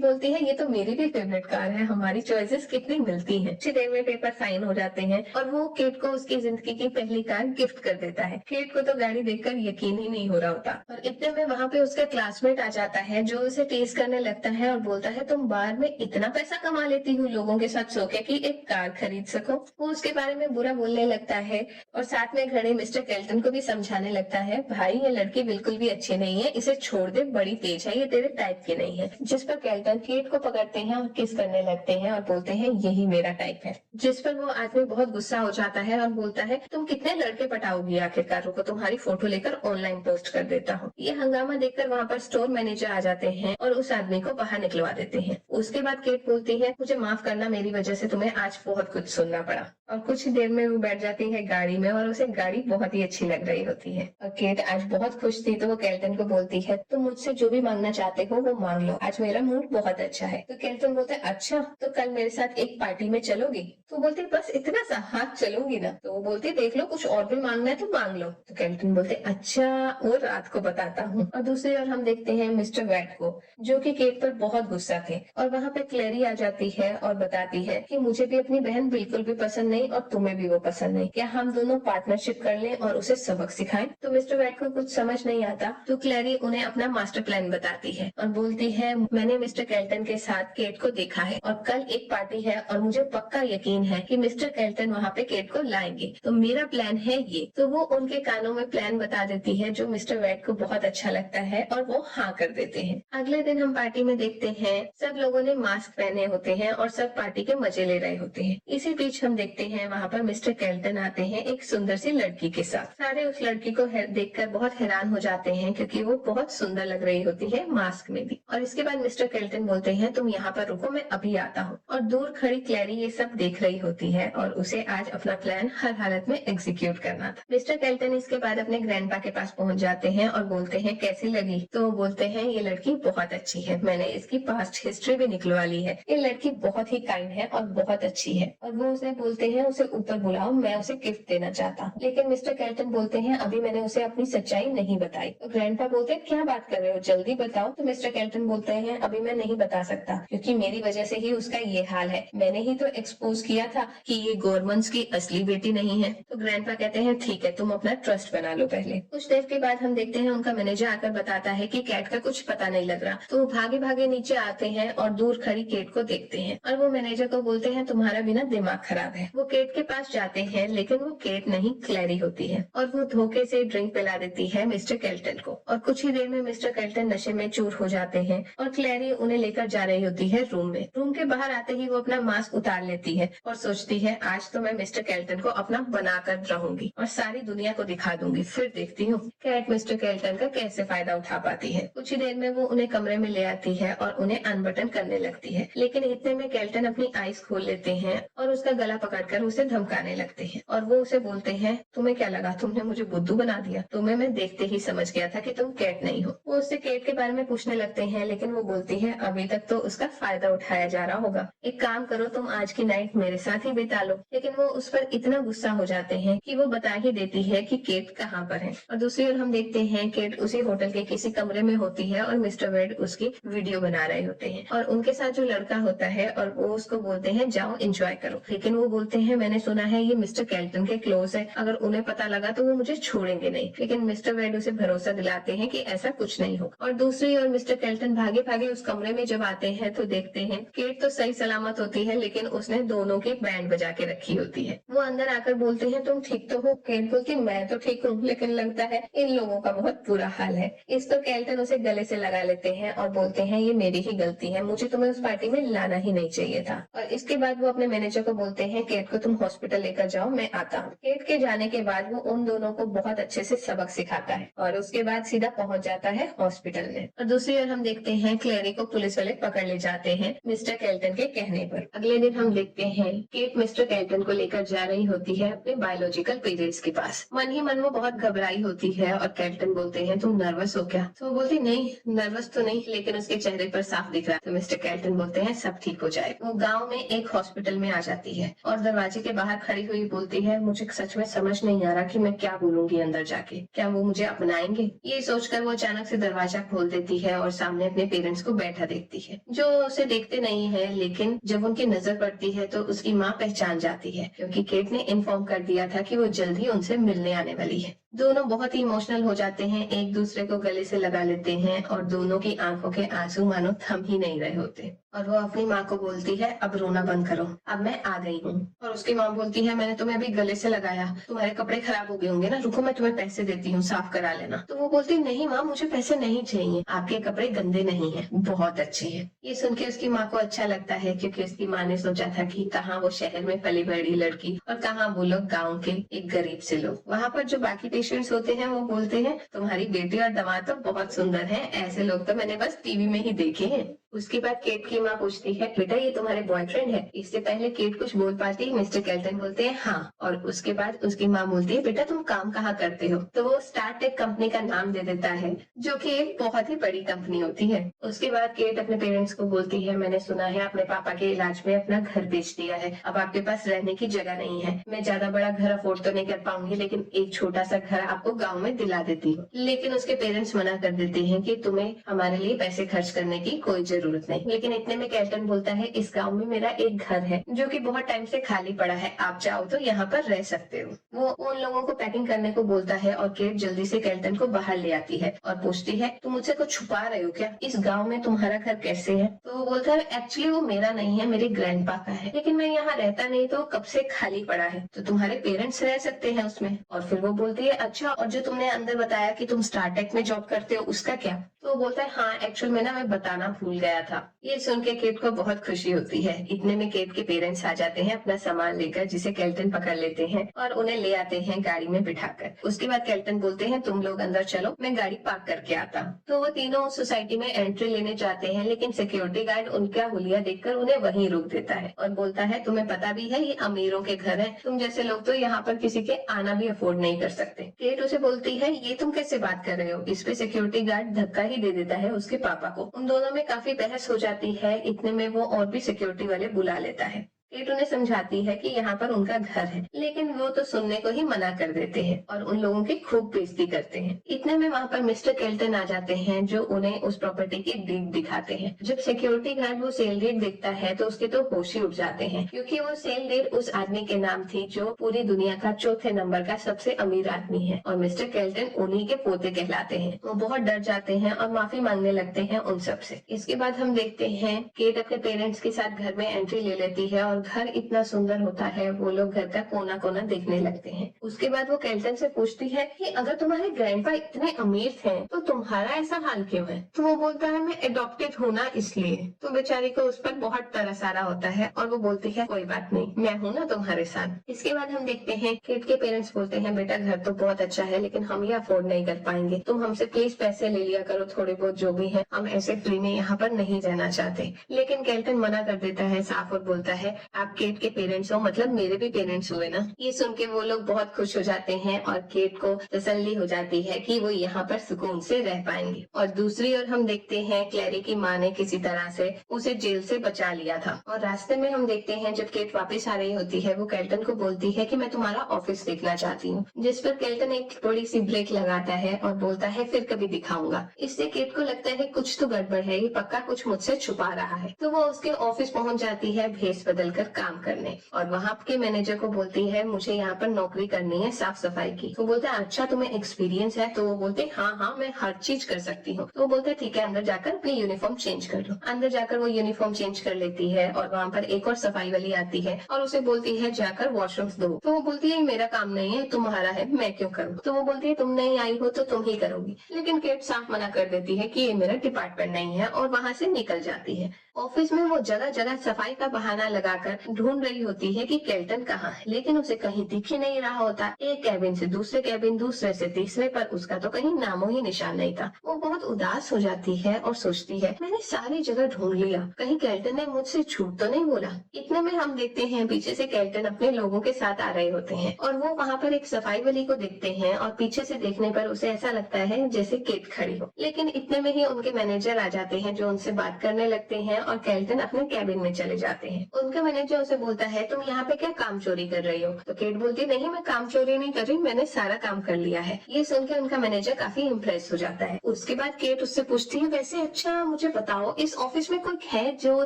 बोलती है ये तो मेरी भी फेवरेट कार है, हमारी चॉइसेस कितनी मिलती हैं। कुछ देर में पेपर साइन हो जाते हैं और वो केट को उसकी जिंदगी की पहली कार गिफ्ट कर देता है। केट को तो गाड़ी देखकर यकीन ही नहीं हो रहा होता और इतने में वहाँ पे उसका क्लासमेट आ जाता है जो उसे टेस्ट करने लगता है और बोलता है तुम बार में इतना पैसा कमा लेती हो लोगों के साथ सो के कि एक कार खरीद सको। वो उसके बारे में बुरा बोलने लगता है और साथ में खड़े मिस्टर केल्टन को भी समझाने लगता है भाई ये लड़की बिल्कुल भी अच्छी नहीं है, इसे छोड़ दे, बड़ी तेज है, ये तेरे टाइप की नहीं है। जिस पर केल्टन केट को पकड़ते हैं और किस करने लगते हैं और बोलते हैं यही मेरा टाइप है। जिस पर वो आदमी बहुत गुस्सा हो जाता है और बोलता है तुम कितने लड़के पटाओगी आखिरकार, को तुम्हारी फोटो लेकर ऑनलाइन पोस्ट कर देता हूँ। ये हंगामा देखकर वहाँ पर स्टोर मैनेजर आ जाते हैं और उस आदमी को बाहर निकलवा देते हैं। उसके बाद केट बोलती है मुझे माफ करना, मेरी वजह से तुम्हें आज बहुत कुछ सुनना पड़ा। और कुछ ही देर में वो बैठ जाती है गाड़ी में और उसे गाड़ी बहुत ही अच्छी लग रही होती है। और केट आज बहुत खुश थी तो वो केल्टन को बोलती है तुम मुझसे जो भी मांगना चाहते हो वो मांग लो, आज मेरा मूड बहुत अच्छा है। तो केल्टन बोलते अच्छा तो कल मेरे साथ एक पार्टी में चलोगी? तो बोलती बस इतना सा, हाँ चलूंगी ना। तो वो बोलती देख लो कुछ और भी मांगना है तो मांग लो। तो केल्टन बोलते अच्छा वो रात को बताता हूँ। और दूसरी ओर हम देखते हैं मिस्टर वेट को जो कि केट पर बहुत गुस्सा थे और वहाँ पे क्लेरी आ जाती है और बताती है कि मुझे भी अपनी बहन बिल्कुल भी पसंद नहीं और तुम्हें भी वो पसंद नहीं, क्या हम दोनों पार्टनरशिप कर लें और उसे सबक सिखाएं? तो मिस्टर वेट को कुछ समझ नहीं आता तो क्लेरी उन्हें अपना मास्टर प्लान बताती है और बोलती है मैंने मिस्टर केल्टन के साथ केट को देखा है और कल एक पार्टी है और मुझे पक्का यकीन है कि मिस्टर केल्टन वहाँ पे केट को लाएंगे, तो मेरा प्लान है ये। तो वो उनके कानों में प्लान बता देती है जो मिस्टर वेट को बहुत अच्छा लगता है और वो हाँ कर देते हैं। अगले दिन हम पार्टी में देखते हैं सब लोगों ने मास्क पहने होते हैं और सब पार्टी के मजे ले रहे होते हैं। इसी बीच हम देखते हैं वहाँ पर मिस्टर केल्टन आते हैं एक सुंदर सी लड़की के साथ। सारे उस लड़की को देखकर बहुत हैरान हो जाते हैं क्योंकि वो बहुत सुंदर लग रही होती है मास्क में भी। और इसके बाद मिस्टर केल्टन बोलते हैं तुम यहाँ पर रुको, मैं अभी आता हूँ। और दूर खड़ी क्लैरी ये सब देख रही होती है और उसे आज अपना प्लान हर हालत में एग्जीक्यूट करना था। मिस्टर केल्टन इसके बाद अपने ग्रैंडपा के पास पहुंच जाते हैं और बोलते हैं कैसी लगी? तो वो बोलते हैं ये लड़की बहुत अच्छी है, मैंने इसकी पास्ट हिस्ट्री भी निकलवा ली है, ये लड़की बहुत ही काइंड है और बहुत अच्छी है। और वो उसे बोलते हैं उसे ऊपर बुलाओ, मैं उसे गिफ्ट देना चाहता हूँ। लेकिन मिस्टर केल्टन बोलते हैं अभी मैंने उसे अपनी सच्चाई नहीं बताई। तो ग्रैंडपा बोलते हैं क्या बात कर रहे हो, जल्दी बताओ। तो मिस्टर केल्टन बोलते हैं अभी मैं नहीं बता सकता क्योंकि मेरी वजह से ही उसका ये हाल है, मैंने ही तो एक्सपोज किया था कि ये गवर्नमेंट्स की असली बेटी नहीं है। तो ग्रैंडपा कहते हैं ठीक है तुम अपना ट्रस्ट बना लो पहले। कुछ देर के बाद हम देखते हैं उनका मैनेजर आकर बताता है कि कैट का कुछ पता नहीं लग रहा। तो वो भागे भागे नीचे आते हैं और दूर खड़ी केट को देखते हैं और वो मैनेजर को बोलते हैं तुम्हारा भी ना दिमाग खराब है। वो केट के पास जाते हैं लेकिन वो केट नहीं क्लैरी होती है और वो धोखे से ड्रिंक पिला देती है मिस्टर केल्टन को। और कुछ ही देर में मिस्टर केल्टन नशे में चूर हो जाते हैं और क्लैरी उन्हें लेकर जा रही होती है रूम में। रूम के बाहर आते ही वो अपना मास्क उतार लेती है और सोचती है आज तो मैं मिस्टर केल्टन को अपना बनाकर रहूंगी और सारी दुनिया को दिखा दूंगी, फिर देखती हूँ कैट मिस्टर केल्टन का कैसे फायदा उठा पाती है। कुछ ही देर में वो उन्हें कमरे में ले आती है और उन्हें अनबटन करने लगती है। लेकिन इतने में केल्टन अपनी आईज खोल लेते हैं और उसका गला पकड़कर उसे धमकाने लगते हैं और वो उसे बोलते हैं तुम्हें क्या लगा तुमने मुझे बुद्धू बना दिया, तुम्हें मैं देखते ही समझ गया था कि तुम कैट नहीं हो। वो उससे कैट के बारे में पूछने लगते हैं लेकिन वो बोलती है अभी तक तो उसका फायदा उठाया जा रहा होगा, एक काम करो तुम आज की नाइट मेरे साथ ही बिता लो। लेकिन वो उस पर इतना गुस्सा हो जाते हैं कि वो बता ही देती है कि केट कहाँ पर है। और दूसरी ओर हम देखते हैं केट उसी होटल के किसी कमरे में होती है और मिस्टर वेड उसकी वीडियो बना रहे होते हैं और उनके साथ जो लड़का होता है और वो उसको बोलते हैं जाओ एंजॉय करो। लेकिन वो बोलते हैं मैंने सुना है ये मिस्टर केल्टन के क्लोज है, अगर उन्हें पता लगा तो वो मुझे छोड़ेंगे नहीं। लेकिन मिस्टर वेड उसे भरोसा दिलाते हैं कि ऐसा कुछ नहीं होगा। और दूसरी ओर मिस्टर केल्टन भागे भागे उस कमरे में जब आते हैं तो देखते हैं केट तो सही सलामत होती है लेकिन उसने दोनों की बैंड बजा के रखी होती है। वो अंदर आकर बोलते हैं तुम ठीक तो हो? केट बोलती मैं तो ठीक हूँ लेकिन लगता है इन लोगों का बहुत बुरा हाल है। इस पर केल्टन उसे गले से लगा लेते हैं और बोलते हैं ये मेरी ही गलती है, मुझे तुम्हें उस पार्टी में लाना ही नहीं चाहिए था। और इसके बाद वो अपने मैनेजर को बोलते हैं केट को तुम हॉस्पिटल लेकर जाओ, मैं आता हूँ। केट के जाने के बाद वो उन दोनों को बहुत अच्छे से सबक सिखाता है और उसके बाद सीधा पहुंच जाता है हॉस्पिटल में। और दूसरी ओर हम देखते हैं क्लेरी को पुलिस पुलिस वाले पकड़ ले जाते हैं मिस्टर केल्टन के कहने पर। अगले दिन हम देखते हैं केट मिस्टर केल्टन को लेकर जा रही होती है अपने बायोलॉजिकल पेरेंट्स के पास। मन ही मन वो बहुत घबराई होती है और केल्टन बोलते हैं तुम नर्वस हो क्या? तो वो बोलती नहीं नर्वस तो नहीं, लेकिन उसके चेहरे पर साफ दिख रहा है। तो मिस्टर केल्टन बोलते हैं सब ठीक हो जाए। वो गाँव में एक हॉस्पिटल में आ जाती है और दरवाजे के बाहर खड़ी हुई बोलती है मुझे सच में समझ नहीं आ रहा कि मैं क्या बोलूंगी अंदर जाके, क्या वो मुझे अपनाएंगे? ये सोचकर वो अचानक से दरवाजा खोल देती है और सामने अपने पेरेंट्स को बैठा देखती है, जो उसे देखते नहीं है। लेकिन जब उनकी नजर पड़ती है तो उसकी माँ पहचान जाती है, क्योंकि केट ने इन्फॉर्म कर दिया था कि वो जल्द ही उनसे मिलने आने वाली है। दोनों बहुत ही इमोशनल हो जाते हैं, एक दूसरे को गले से लगा लेते हैं और दोनों की आंखों के आंसू मानो थम ही नहीं रहे होते। और वो अपनी माँ को बोलती है अब रोना बंद करो, अब मैं आ गई हूँ। और उसकी माँ बोलती है मैंने तुम्हें अभी गले से लगाया, तुम्हारे कपड़े खराब हो गए होंगे ना, रुको मैं तुम्हें पैसे देती हूँ, साफ करा लेना। तो वो बोलती नहीं माँ मुझे पैसे नहीं चाहिए, आपके कपड़े गंदे नहीं है, बहुत अच्छे है। ये सुन के उसकी माँ को अच्छा लगता है, क्योंकि उसकी माँ ने सोचा था कि कहाँ वो शहर में पली बड़ी लड़की और कहाँ वो लोग गाँव के एक गरीब से लोग। वहाँ पर जो बाकी पेशेंट्स होते हैं वो बोलते हैं तुम्हारी बेटी और दामाद तो बहुत सुंदर है, ऐसे लोग तो मैंने बस टीवी में ही देखे हैं। उसके बाद केट की माँ पूछती है बेटा ये तुम्हारे बॉयफ्रेंड है? इससे पहले केट कुछ बोल पाती है मिस्टर केल्टन बोलते हैं हाँ, और उसके बाद उसकी माँ बोलती है बेटा तुम काम कहाँ करते हो? तो वो स्टार्टेक कंपनी का नाम दे देता है, जो कि एक बहुत ही बड़ी कंपनी होती है। उसके बाद केट अपने पेरेंट्स को बोलती है मैंने सुना है अपने पापा के इलाज में अपना घर बेच दिया है, अब आपके पास रहने की जगह नहीं है। मैं ज्यादा बड़ा घर अफोर्ड तो नहीं कर पाऊंगी, लेकिन एक छोटा सा घर आपको गाँव में दिला देती हूँ। लेकिन उसके पेरेंट्स मना कर देते हैं कि तुम्हें हमारे लिए पैसे खर्च करने की कोई जरूरत नहीं। लेकिन इतने में केल्टन बोलता है इस गांव में मेरा एक घर है जो कि बहुत टाइम से खाली पड़ा है, आप चाहो तो यहाँ पर रह सकते हो। वो उन लोगों को पैकिंग करने को बोलता है और केट जल्दी से केल्टन को बाहर ले आती है और पूछती है तुम मुझसे कुछ छुपा रहे हो क्या? इस गाँव में तुम्हारा घर कैसे है? तो वो बोलता है एक्चुअली वो मेरा नहीं है, मेरे ग्रैंडपा का है, लेकिन मैं यहाँ रहता नहीं तो कब से खाली पड़ा है, तो तुम्हारे पेरेंट्स रह सकते हैं उसमें। और फिर वो बोलती है अच्छा, और जो तुमने अंदर बताया कि तुम स्टार्टेक में जॉब करते हो उसका क्या? तो वो बोलता है हाँ एक्चुअल में ना मैं बताना भूल गया था। ये सुन के केट को बहुत खुशी होती है। इतने में केट के पेरेंट्स आ जाते हैं अपना सामान लेकर, जिसे केल्टन पकड़ लेते हैं और उन्हें ले आते हैं गाड़ी में बिठाकर। उसके बाद केल्टन बोलते हैं तुम लोग अंदर चलो, मैं गाड़ी पार्क करके आता हूँ। तो वो तीनों उस सोसाइटी में एंट्री लेने जाते हैं, लेकिन सिक्योरिटी गार्ड उनका हुलिया देखकर उन्हें वहीं रोक देता है और बोलता है तुम्हें पता भी है ये अमीरों के घर है, तुम जैसे लोग तो यहाँ पर किसी के आना भी अफोर्ड नहीं कर सकते। केट उसे बोलती है ये तुम कैसे बात कर रहे हो? इस पे सिक्योरिटी गार्ड धक्का ही दे देता है उसके पापा को। उन दोनों में काफी बहस हो जाती है। इतने में वो और भी सिक्योरिटी वाले बुला लेता है। केट उन्हें समझाती है कि यहाँ पर उनका घर है, लेकिन वो तो सुनने को ही मना कर देते हैं और उन लोगों की खूब बेइज्जती करते हैं। इतने में वहाँ पर मिस्टर केल्टन आ जाते हैं, जो उन्हें उस प्रॉपर्टी की डीड दिखाते हैं। जब सिक्योरिटी गार्ड वो सेल डीड देखता है तो उसके तो होश ही उड़ जाते हैं, क्योंकि वो सेल डीड उस आदमी के नाम थी जो पूरी दुनिया का चौथे नंबर का सबसे अमीर आदमी है और मिस्टर केल्टन उन्हीं के पोते कहलाते हैं। वो बहुत डर जाते हैं और माफी मांगने लगते हैं उन सब से। इसके बाद हम देखते हैं केट अपने पेरेंट्स के साथ घर में एंट्री ले लेती है और घर इतना सुंदर होता है, वो लोग घर का कोना कोना देखने लगते हैं। उसके बाद वो केल्टन से पूछती है कि अगर तुम्हारे ग्रैंडपा इतने अमीर थे तो तुम्हारा ऐसा हाल क्यों है? तो वो बोलता है मैं एडॉप्टेड हूँ ना इसलिए। तो बेचारी को उस पर बहुत तरस आ रहा होता है और वो बोलती है कोई बात नहीं, मैं हूँ ना तुम्हारे साथ। इसके बाद हम देखते हैं केट के पेरेंट्स बोलते हैं बेटा घर तो बहुत अच्छा है, लेकिन हम ये अफोर्ड नहीं कर पाएंगे, तुम हमसे प्लीज पैसे ले लिया करो थोड़े बहुत जो भी है, हम ऐसे फ्री में यहाँ पर नहीं रहना चाहते। लेकिन केल्टन मना कर देता है साफ और बोलता है आप केट के पेरेंट्स हो, मतलब मेरे भी पेरेंट्स हुए ना। ये सुन के वो लोग बहुत खुश हो जाते हैं और केट को तसल्ली हो जाती है कि वो यहाँ पर सुकून से रह पाएंगे। और दूसरी ओर हम देखते हैं क्लैरी की माँ ने किसी तरह से उसे जेल से बचा लिया था और रास्ते में हम देखते हैं जब केट वापस आ रही होती है वो केल्टन को बोलती है कि मैं तुम्हारा ऑफिस देखना चाहती हूँ, जिस पर केल्टन एक थोड़ी सी ब्रेक लगाता है और बोलता है फिर कभी दिखाऊंगा। इससे केट को लगता है कुछ तो गड़बड़ है, ये पक्का कुछ मुझसे छुपा रहा है। तो वो उसके ऑफिस पहुंच जाती है भेस बदल कर काम करने और वहाँ के मैनेजर को बोलती है मुझे यहाँ पर नौकरी करनी है साफ सफाई की। तो बोलता है अच्छा तुम्हें एक्सपीरियंस है? तो वो बोलते हाँ मैं हर चीज कर सकती हूँ। तो वो बोलते ठीक है अंदर जाकर अपनी यूनिफॉर्म चेंज कर लो। अंदर जाकर वो यूनिफॉर्म चेंज कर लेती है और वहाँ पर एक और सफाई वाली आती है और उसे बोलती है जाकर वॉशरूम्स धो। तो वो बोलती है मेरा काम नहीं है, तुम्हारा है, मैं क्यों करूँ? तो वो बोलती है तुम नहीं आई हो तो तुम ही करोगी। लेकिन केट साफ मना कर देती है कि ये मेरा डिपार्टमेंट नहीं है और वहाँ से निकल जाती है। ऑफिस में वो जगह जगह सफाई का बहाना लगा जाकर ढूंढ रही होती है कि केल्टन कहाँ है, लेकिन उसे कहीं दिख ही नहीं रहा होता। एक कैबिन से दूसरे कैबिन, दूसरे से तीसरे, पर उसका तो कहीं नामो ही निशान नहीं था। वो बहुत उदास हो जाती है और सोचती है मैंने सारी जगह ढूंढ लिया, कहीं केल्टन ने मुझसे झूठ तो नहीं बोला। इतने में हम देखते हैं पीछे से केल्टन अपने लोगों के साथ आ रहे होते हैं और वो वहाँ पर एक सफाई वाली को देखते हैं और पीछे से देखने पर उसे ऐसा लगता है जैसे केट खड़ी हो। लेकिन इतने में ही उनके मैनेजर आ जाते हैं जो उनसे बात करने लगते हैं और केल्टन अपने कैबिन में चले जाते हैं। उनका मैनेजर उसे बोलता है तुम यहाँ पे क्या काम चोरी कर रही हो? तो केट बोलती नहीं, मैं काम चोरी नहीं कर रही, मैंने सारा काम कर लिया है। ये सुनकर उनका मैनेजर काफी इम्प्रेस हो जाता है। उसके बाद केट उससे पूछती है वैसे अच्छा मुझे बताओ इस ऑफिस में कोई है जो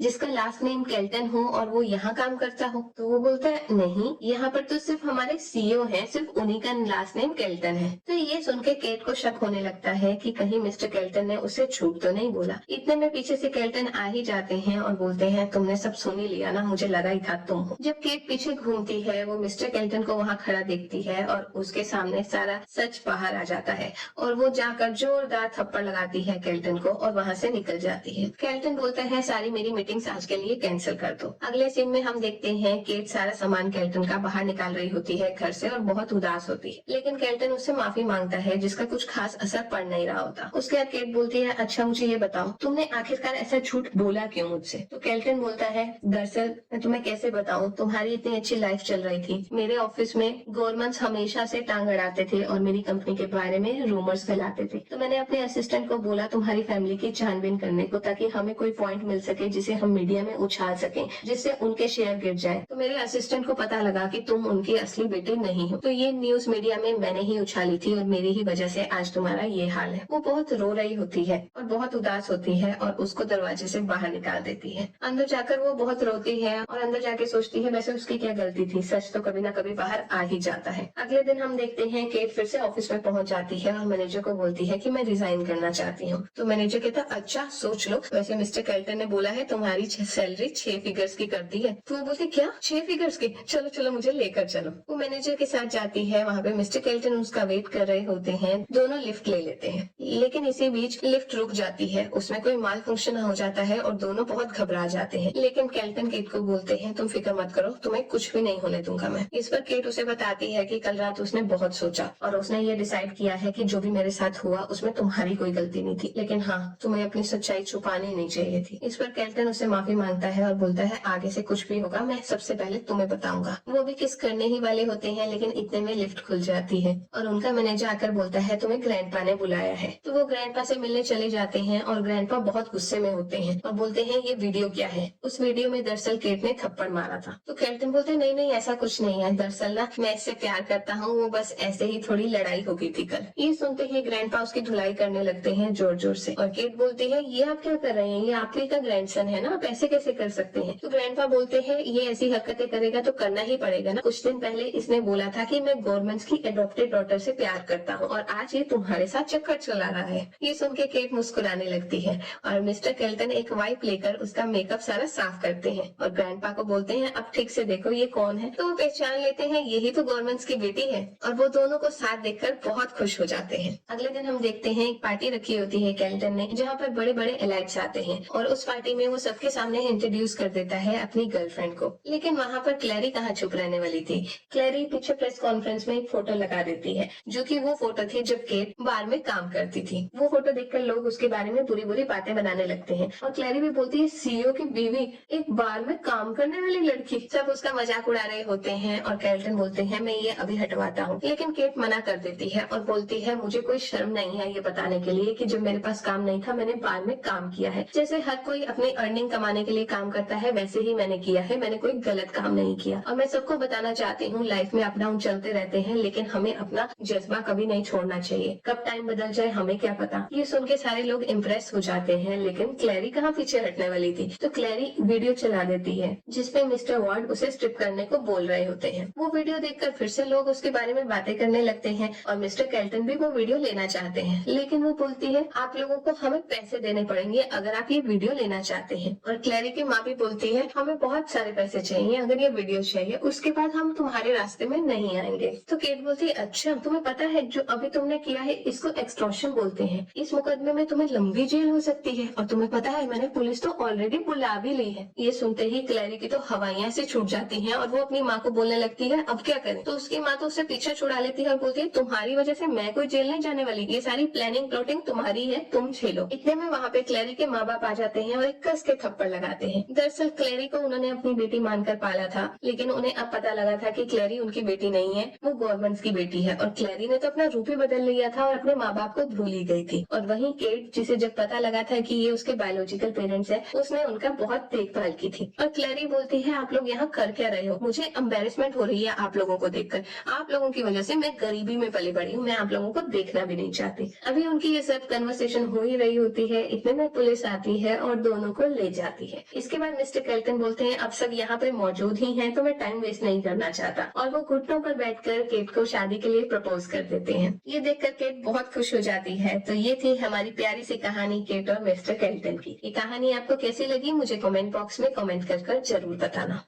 जिसका लास्ट नेम केल्टन हो और वो यहाँ काम करता हो? तो वो बोलता है नहीं, यहाँ पर तो सिर्फ हमारे सीईओ हैं, सिर्फ उन्हीं का लास्ट नेम केल्टन है। तो ये सुनकर केट को शक होने लगता है कि कहीं मिस्टर केल्टन ने उसे झूठ तो नहीं बोला। इतने में पीछे से केल्टन आ ही जाते हैं और बोलते हैं तुमने सब सुन ही लिया ना, मुझे लगा ही था तुम हो। जब केट पीछे घूमती है वो मिस्टर केल्टन को वहाँ खड़ा देखती है और उसके सामने सारा सच बाहर आ जाता है और वो जाकर जोरदार थप्पड़ लगाती है केल्टन को और वहाँ से निकल जाती है। केल्टन बोलता है सारी मेरी मीटिंग्स आज के लिए कैंसिल कर दो। अगले सीन में हम देखते हैं केट सारा सामान केल्टन का बाहर निकाल रही होती है घर से और बहुत उदास होती है, लेकिन केल्टन उससे माफी मांगता है जिसका कुछ खास असर पड़ नहीं रहा होता। उसके बाद केट बोलती है अच्छा मुझे ये बताओ तुमने आखिरकार ऐसा झूठ बोला क्यों मुझसे? तो केल्टन बोलता है दरअसल मैं तुम्हें कैसे बताऊं, तुम्हारी इतनी अच्छी लाइफ चल रही थी, मेरे ऑफिस में गवर्नमेंट हमेशा से टांग अड़ाते थे और मेरी कंपनी के बारे में रूमर्स फैलाते थे। तो मैंने अपने असिस्टेंट को बोला तुम्हारी फैमिली की छानबीन करने को ताकि हमें कोई पॉइंट मिल सके जिसे हम मीडिया में उछाल सके, जिससे उनके शेयर गिर जाए। तो मेरे असिस्टेंट को पता लगा कि तुम उनकी असली बेटे नहीं हो, तो ये न्यूज मीडिया में मैंने ही उछाली थी और मेरी ही वजह से आज तुम्हारा ये हाल है। वो बहुत रो रही होती है और बहुत उदास होती है और उसको दरवाजे से बाहर निकाल देती है। अंदर जाकर वो बहुत रोती है और अंदर जाके सोचती है वैसे उसकी क्या गलती थी, सच तो कभी ना कभी बाहर आ ही जाता है। अगले दिन हम देखते हैं केट फिर से ऑफिस में पहुंच जाती है और मैनेजर को बोलती है कि मैं रिजाइन करना चाहती हूँ। तो मैनेजर कहता अच्छा सोच लो, वैसे मिस्टर केल्टन ने बोला है तुम्हारी सैलरी 6 फिगर्स की करती है। तो वो बोलती क्या 6 फिगर्स की? चलो चलो मुझे लेकर चलो। वो मैनेजर के साथ जाती है, वहाँ पे मिस्टर केल्टन उसका वेट कर रहे होते हैं। दोनों लिफ्ट ले लेते हैं, लेकिन इसी बीच लिफ्ट रुक जाती है, उसमें कोई माल फंक्शन हो जाता है और दोनों बहुत घबरा जाते हैं। लेकिन केल्टन केट को बोलते हैं तुम फिक्र मत करो, तुम्हें कुछ भी नहीं होने दूंगा मैं। इस पर केट उसे बताती है कि कल रात उसने बहुत सोचा और उसने ये डिसाइड किया है कि जो भी मेरे साथ हुआ उसमें तुम्हारी कोई गलती नहीं थी, लेकिन हाँ तुम्हें अपनी सच्चाई छुपानी नहीं चाहिए थी। इस पर केल्टन उसे माफी मांगता है और बोलता है आगे से कुछ भी होगा मैं सबसे पहले तुम्हें बताऊंगा। वो भी किस करने ही वाले होते हैं, लेकिन इतने में लिफ्ट खुल जाती है और उनका मैनेजर आकर बोलता है तुम्हें ग्रैंडपा ने बुलाया है। तो वो ग्रैंडपा से मिलने चले जाते हैं और ग्रैंडपा बहुत गुस्से में होते हैं और बोलते हैं ये वीडियो क्या है? उस वीडियो में दरअसल केट ने थप्पड़ मारा था। तो केल्टन बोलते नहीं नहीं ऐसा कुछ नहीं है, दरअसल ना मैं इससे प्यार करता हूँ, वो बस ऐसे ही थोड़ी लड़ाई हो गई थी कल। ये सुनते ही ग्रैंडपा उसकी धुलाई करने लगते हैं जोर जोर से और केट बोलती है ये आप क्या कर रहे हैं, ये आप ही का ग्रैंडसन है ना, आप ऐसे कैसे कर सकते हैं? तो ग्रैंडपा बोलते हैं ये ऐसी हरकतें करेगा तो करना ही पड़ेगा ना, कुछ दिन पहले इसने बोला था कि मैं गवर्नमेंट की एडॉप्टेड डॉटर से प्यार करता हूँ और आज ये तुम्हारे साथ चक्कर चला रहा है। ये सुन के केट मुस्कुराने लगती है और मिस्टर केल्टन एक वाइप लेकर उसका मेकअप सारा साफ करते हैं और ग्रैंडपा को बोलते हैं अब ठीक से देखो ये कौन है। तो वो पहचान लेते हैं यही तो गवर्नमेंट की बेटी है और वो दोनों को साथ देखकर बहुत खुश हो जाते हैं। अगले दिन हम देखते हैं एक पार्टी रखी होती है केल्टन ने, जहाँ पर बड़े बड़े एलाइट्स आते हैं और उस पार्टी में वो सबके सामने इंट्रोड्यूस कर देता है अपनी गर्लफ्रेंड को। लेकिन वहाँ पर क्लैरी कहाँ छुप रहने वाली थी। क्लैरी पीछे प्रेस कॉन्फ्रेंस में एक फोटो लगा देती है जो कि वो फोटो थी जब केट बार में काम करती थी। वो फोटो देखकर लोग उसके बारे में बुरी बुरी बातें बनाने लगते हैं और क्लैरी भी बोलती है सीईओ की बीवी एक बार में काम करने वाली लड़की। सब उसका मजाक उड़ा रहे होते हैं और केल्टन बोलते हैं मैं ये अभी हटवाता हूँ, लेकिन केट मना कर देती है और बोलती है मुझे कोई शर्म नहीं है ये बताने के लिए कि जब मेरे पास काम नहीं था मैंने बार में काम किया है। जैसे हर कोई अपनी अर्निंग कमाने के लिए काम करता है वैसे ही मैंने किया है, मैंने कोई गलत काम नहीं किया। और मैं सबको बताना चाहती हूँ लाइफ में अप डाउन चलते रहते हैं, लेकिन हमें अपना जज्बा कभी नहीं छोड़ना चाहिए, कब टाइम बदल जाए हमें क्या पता। ये सुन के सारे लोग इम्प्रेस हो जाते हैं, लेकिन क्लैरी कहाँ पीछे हटने वाली थी। तो क्लैरी वीडियो चला देती है जिसपे मिस्टर वार्ड उसे स्ट्रिप करने को बोल रहे होते हैं। वो वीडियो देखकर फिर से लोग उसके बारे में बातें करने लगते हैं और मिस्टर केल्टन भी वो वीडियो लेना चाहते हैं, लेकिन वो बोलती है आप लोगों को हमें पैसे देने पड़ेंगे अगर आप ये वीडियो लेना चाहते हैं। और क्लैरी की माँ भी बोलती है हमें बहुत सारे पैसे चाहिए अगर ये वीडियो चाहिए, उसके बाद हम तुम्हारे रास्ते में नहीं आएंगे। तो केट बोलती है अच्छा तुम्हें पता है जो अभी तुमने किया है इसको एक्सटॉर्शन बोलते हैं, इस मुकदमे में तुम्हें लंबी जेल हो सकती है और तुम्हें पता है मैंने पुलिस तो ऑलरेडी बुला भी ली है। ये सुनते ही क्लैरी क्लैरी की तो हवाइयां से छूट जाती हैं और वो अपनी माँ को बोलने लगती है अब क्या करें। तो उसकी माँ तो उससे पीछे छुड़ा लेती है और बोलती है तुम्हारी वजह से मैं कोई जेल नहीं जाने वाली, ये सारी प्लानिंग प्लॉटिंग तुम्हारी है, तुम झेलो। इतने में वहाँ पे क्लैरी के माँ बाप आ जाते हैं और एक कस के थप्पड़ लगाते हैं। दरअसल क्लैरी को उन्होंने अपनी बेटी मानकर पाला था, लेकिन उन्हें अब पता लगा था कि क्लैरी उनकी बेटी नहीं है, वो गवर्नमेंट की बेटी है। और क्लैरी ने तो अपना रूप ही बदल लिया था और अपने माँ बाप को भूल ही गई थी। और वहीं केट, जिसे जब पता लगा था कि ये उसके बायोलॉजिकल पेरेंट्स है, उसने उनका बहुत देखभाल की थी। और क्लैरी बोलती है आप लोग यहाँ कर क्या रहे हो, मुझे एम्बेरसमेंट हो रही है आप लोगों को देखकर, आप लोगों की वजह से मैं गरीबी में पली बड़ी हूँ, मैं आप लोगों को देखना भी नहीं चाहती। अभी उनकी ये सब कन्वर्सेशन हो ही रही होती है, इतने में पुलिस आती है और दोनों को ले जाती है। इसके बाद मिस्टर केल्टन बोलते हैं अब सब यहाँ पे मौजूद ही हैं तो मैं टाइम वेस्ट नहीं करना चाहता, और वो घुटनों पर बैठकर केट को शादी के लिए प्रपोज कर देते हैं। ये देखकर केट बहुत खुश हो जाती है। तो ये थी हमारी प्यारी सी कहानी केट और मिस्टर केल्टन की। ये कहानी आपको कैसी लगी मुझे कमेंट बॉक्स में कमेंट कर जरूर बताना।